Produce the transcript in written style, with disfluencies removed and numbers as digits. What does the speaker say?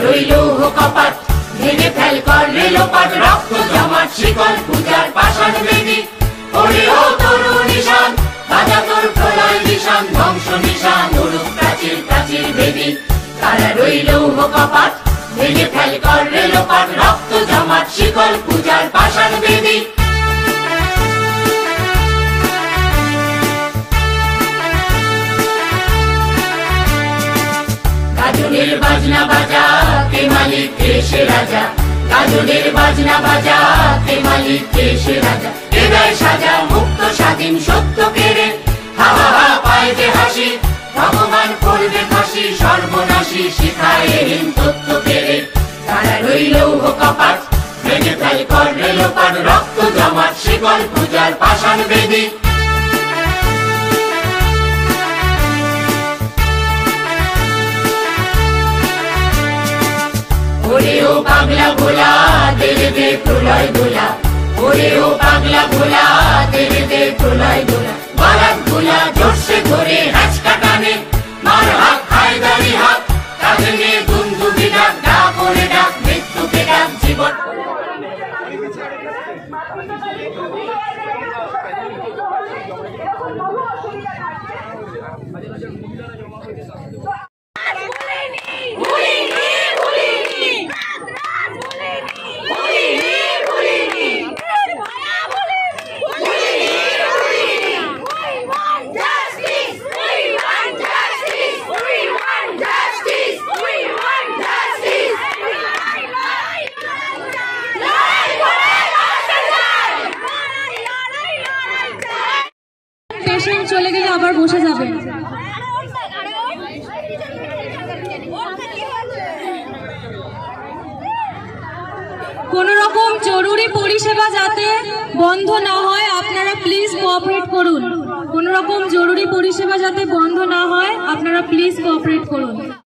রইল কপাট ভেঙে ফেল কর রেলোপাট রক্ত জমাট শিকল পূজার পাষাণ বেদি ওরে ও তরু নিশান বাজা তোর প্রলয় নিশান ধ্বংস নিশান উড়ুক প্রাচীর প্রাচীর বেদি তারা রইল কপাট ভেঙে ফেল কর রেলোপাট রক্ত জমাট শিকল পূজার পাষাণ বেদি গাজনের বাজনা বাজা কে মালিক কে সে রাজা গাজনের বাজনা বাজা কে মালিক কে সে রাজা হৃদয় সাজা মুক্ত স্বাধীন সত্য কেড়ে হা হা হা পায় যে হাসি ভগবান করবে ফাঁসি সর্বনাশী শিখায় হীন তত্ত্ব কেড়ে তারা রইল কপাট ভেঙে ফেল কর রেলোপাট রক্ত জমাট শিকল পূজার পাষাণ বেদি ওরে ও পাগলা ভোলা দেবে দে প্রলয় দোলা ওরে ও পাগলা ভোলা দেবে দে প্রলয় দোলা বারাত ভোলা জোরসে ধরে হ্যাচকা টানে মার হাত খায় দাড়ি হাত কাঁধে নিয়ে দুন্দুবি ডাক ডাক ওরে ডাক মৃত্যুকে ডাক জীবন পেশেন্ট চলে গেলে আবার বসে যাবেন। কোন রকম জরুরি পরিষেবা যাতে বন্ধ না হয় আপনারা প্লিজ কোঅপারেট করুন। কোন রকম জরুরি পরিষেবা যাতে বন্ধ না হয় আপনারা প্লিজ কোঅপারেট করুন।